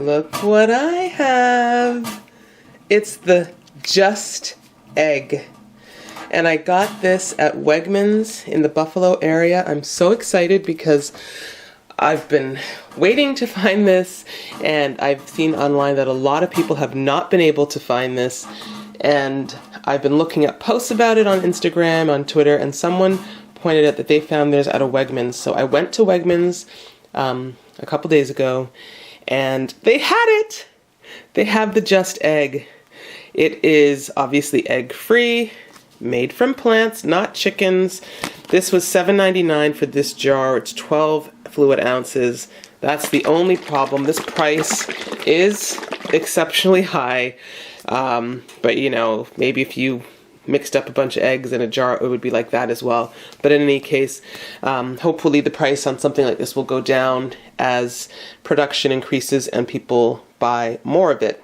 Look what I have. It's the Just Egg. And I got this at Wegman's in the Buffalo area. I'm so excited because I've been waiting to find this, and I've seen online that a lot of people have not been able to find this. And I've been looking at posts about it on Instagram, on Twitter, and someone pointed out that they found theirs at a Wegmans. So I went to Wegmans a couple days ago, and they had it. They have the Just Egg. It is obviously egg-free, made from plants, not chickens. This was $7.99 for this jar. It's 12 fluid ounces. That's the only problem. This price is exceptionally high. But you know, maybe if you mixed up a bunch of eggs in a jar, it would be like that as well. But in any case, hopefully the price on something like this will go down as production increases and people buy more of it.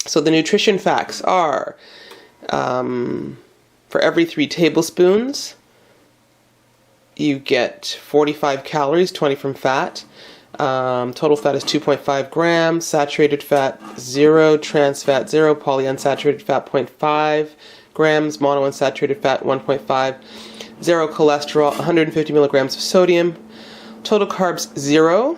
So the nutrition facts are, for every 3 tablespoons, you get 45 calories, 20 from fat. Total fat is 2.5 grams, saturated fat 0, trans fat 0, polyunsaturated fat 0.5 grams, monounsaturated fat 1.5, 0 cholesterol, 150 milligrams of sodium, total carbs 0,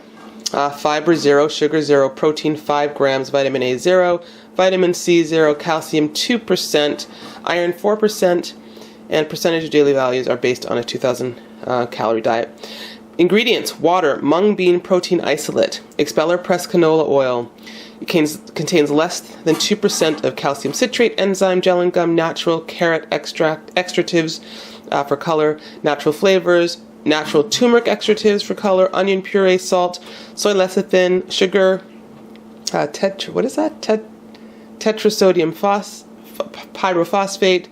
fiber 0, sugar 0, protein 5 grams, vitamin A 0, vitamin C 0, calcium 2%, iron 4%, and percentage of daily values are based on a 2,000 calorie diet. Ingredients: water, mung bean protein isolate, expeller pressed canola oil. It contains less than 2% of calcium citrate, enzyme, gel and gum, natural carrot extract, extractives for color, natural flavors, natural turmeric extractives for color, onion puree, salt, soy lecithin, sugar, tetrasodium pyrophosphate,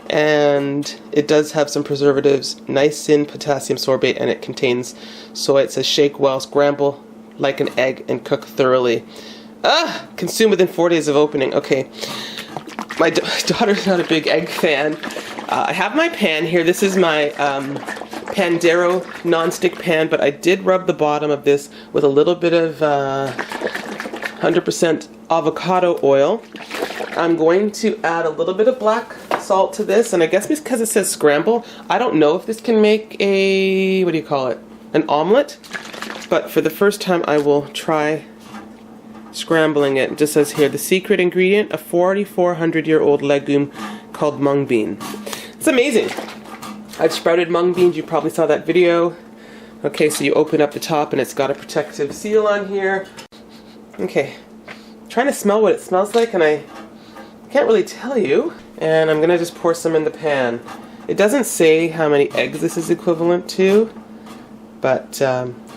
and it does have some preservatives, niacin, potassium sorbate, and it contains soy. It says shake well, scramble like an egg, and cook thoroughly. Consume within 4 days of opening. Okay, my daughter's not a big egg fan. I have my pan here. This is my Pandero non-stick pan, but I did rub the bottom of this with a little bit of 100% avocado oil. I'm going to add a little bit of black salt to this, and I guess because it says scramble, I don't know if this can make a, what do you call it, an omelet, but for the first time I will try scrambling it. It just says here, the secret ingredient, a 4,400-year-old legume called mung bean. It's amazing. I've sprouted mung beans, you probably saw that video. Okay, so you open up the top and it's got a protective seal on here. Okay, I'm trying to smell what it smells like, and I can't really tell you. And I'm gonna just pour some in the pan. It doesn't say how many eggs this is equivalent to, but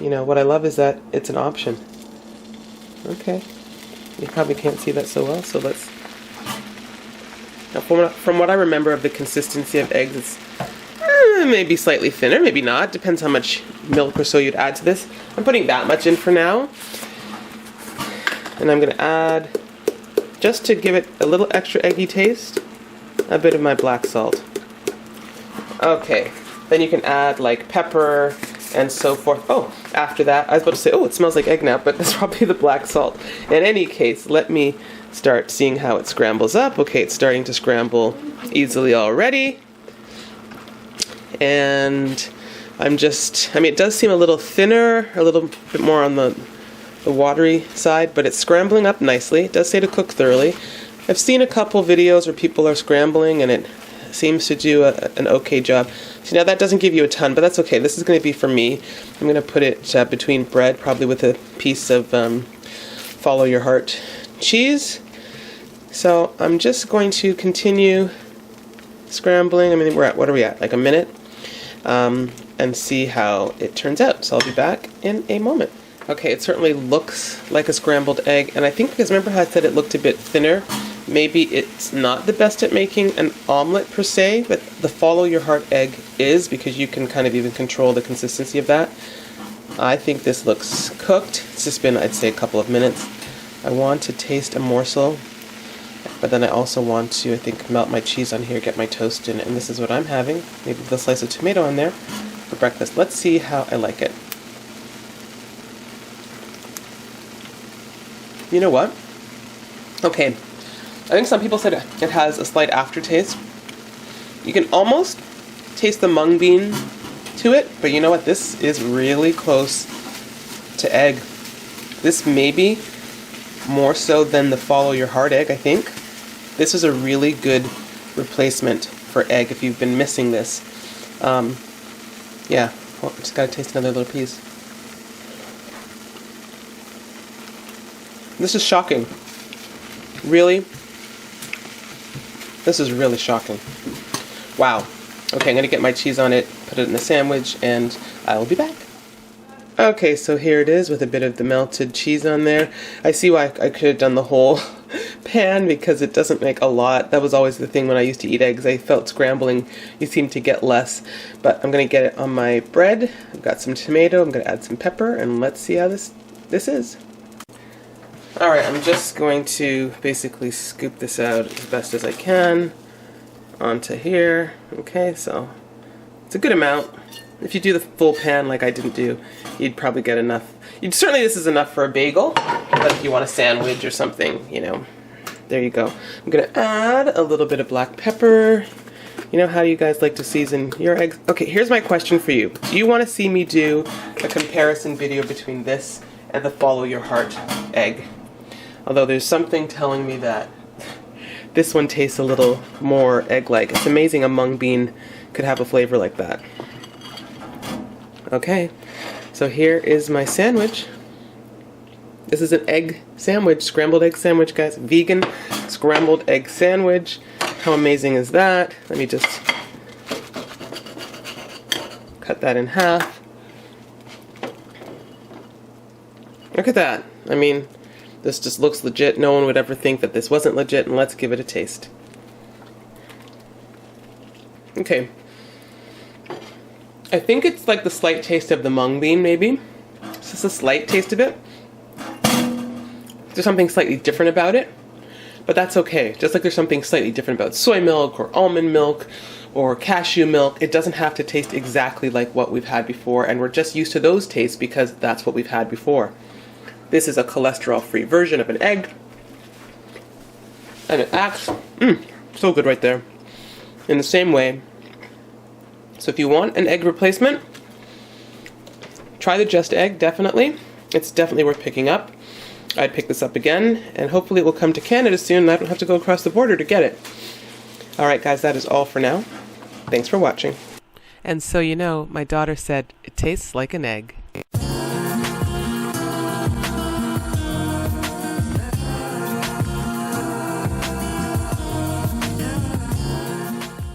you know, what I love is that it's an option. Okay, you probably can't see that so well, so let's... Now from what I remember of the consistency of eggs, it's maybe slightly thinner, maybe not, depends how much milk or so you'd add to this. I'm putting that much in for now. And I'm gonna add, just to give it a little extra eggy taste, a bit of my black salt. Okay, then you can add like pepper and so forth. Oh, after that, I was about to say, oh, it smells like egg now, but that's probably the black salt. In any case, let me start seeing how it scrambles up. Okay, it's starting to scramble easily already. And I'm just, I mean, it does seem a little thinner, a little bit more on the watery side, but it's scrambling up nicely. It does say to cook thoroughly. I've seen a couple videos where people are scrambling and it seems to do an okay job. See, now that doesn't give you a ton, but that's okay. This is going to be for me. I'm going to put it between bread, probably with a piece of Follow Your Heart cheese. So I'm just going to continue scrambling. I mean, we're at, what are we at, like a minute? And see how it turns out. So I'll be back in a moment. Okay, it certainly looks like a scrambled egg, and I think because remember how I said it looked a bit thinner? Maybe it's not the best at making an omelet per se, but the Follow Your Heart egg is, because you can kind of even control the consistency of that. I think this looks cooked. It's just been, I'd say, a couple of minutes. I want to taste a morsel, but then I also want to, I think, melt my cheese on here, get my toast in it, and this is what I'm having. Maybe with a slice of tomato on there for breakfast. Let's see how I like it. You know what? Okay, I think some people said it has a slight aftertaste. You can almost taste the mung bean to it, but you know what? This is really close to egg. This may be more so than the Follow Your Heart egg, I think. This is a really good replacement for egg if you've been missing this. Yeah, well, just gotta taste another little piece. This is shocking. Really? This is really shocking. Wow. Okay, I'm gonna get my cheese on it, put it in the sandwich, and I will be back. Okay, so here it is with a bit of the melted cheese on there. I see why I could have done the whole pan because it doesn't make a lot. That was always the thing when I used to eat eggs. I felt scrambling, you seem to get less. But I'm going to get it on my bread. I've got some tomato, I'm going to add some pepper, and let's see how this is. Alright, I'm just going to basically scoop this out as best as I can onto here. Okay, so it's a good amount. If you do the full pan like I didn't do, you'd probably get enough. Certainly this is enough for a bagel, but if you want a sandwich or something, you know, there you go. I'm going to add a little bit of black pepper. You know, how do you guys like to season your eggs? Okay, here's my question for you. Do you want to see me do a comparison video between this and the Follow Your Heart egg? Although there's something telling me that this one tastes a little more egg-like. It's amazing a mung bean could have a flavor like that. Okay, so here is my sandwich. This is an egg sandwich, scrambled egg sandwich, guys. Vegan scrambled egg sandwich. How amazing is that? Let me just cut that in half. Look at that. I mean, this just looks legit. No one would ever think that this wasn't legit, and let's give it a taste. Okay. I think it's like the slight taste of the mung bean, maybe. It's just a slight taste of it. There's something slightly different about it, but that's okay. Just like there's something slightly different about soy milk or almond milk or cashew milk, it doesn't have to taste exactly like what we've had before, and we're just used to those tastes because that's what we've had before. This is a cholesterol-free version of an egg, and it acts, so good right there, in the same way. So if you want an egg replacement, try the Just Egg, definitely. It's definitely worth picking up. I'd pick this up again, and hopefully it will come to Canada soon and I don't have to go across the border to get it. Alright guys, that is all for now. Thanks for watching. And so you know, my daughter said, it tastes like an egg.